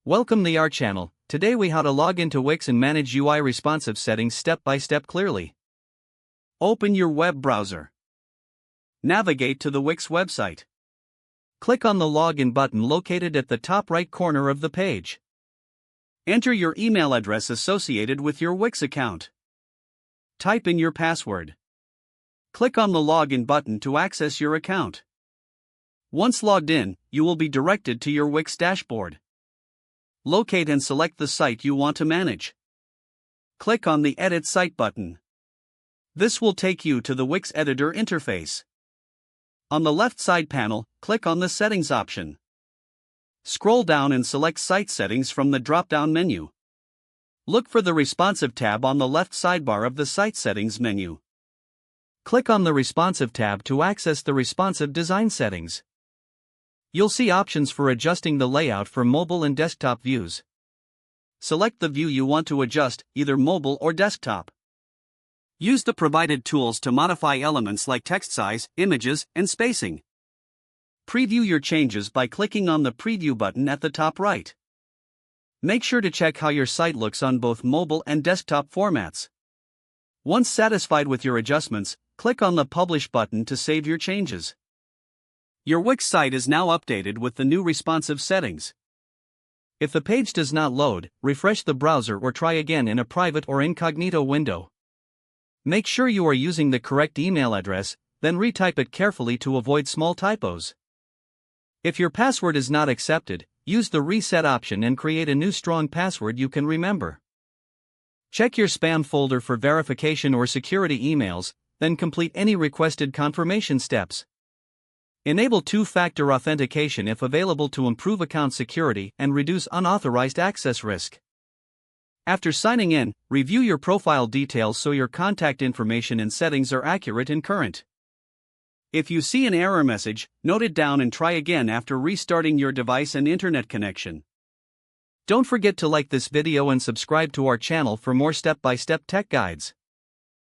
Welcome to our channel. Today we how to log into Wix and manage UI responsive settings step by step clearly. Open your web browser. Navigate to the Wix website. Click on the login button located at the top right corner of the page. Enter your email address associated with your Wix account. Type in your password. Click on the login button to access your account. Once logged in, you will be directed to your Wix dashboard. Locate and select the site you want to manage. Click on the Edit Site button. This will take you to the Wix Editor interface. On the left side panel, click on the Settings option. Scroll down and select Site Settings from the drop-down menu. Look for the Responsive tab on the left sidebar of the Site Settings menu. Click on the Responsive tab to access the responsive design settings. You'll see options for adjusting the layout for mobile and desktop views. Select the view you want to adjust, either mobile or desktop. Use the provided tools to modify elements like text size, images, and spacing. Preview your changes by clicking on the Preview button at the top right. Make sure to check how your site looks on both mobile and desktop formats. Once satisfied with your adjustments, click on the Publish button to save your changes. Your Wix site is now updated with the new responsive settings. If the page does not load, refresh the browser or try again in a private or incognito window. Make sure you are using the correct email address, then retype it carefully to avoid small typos. If your password is not accepted, use the Reset option and create a new strong password you can remember. Check your spam folder for verification or security emails, then complete any requested confirmation steps. Enable two-factor authentication if available to improve account security and reduce unauthorized access risk. After signing in, review your profile details so your contact information and settings are accurate and current. If you see an error message, note it down and try again after restarting your device and internet connection. Don't forget to like this video and subscribe to our channel for more step-by-step tech guides.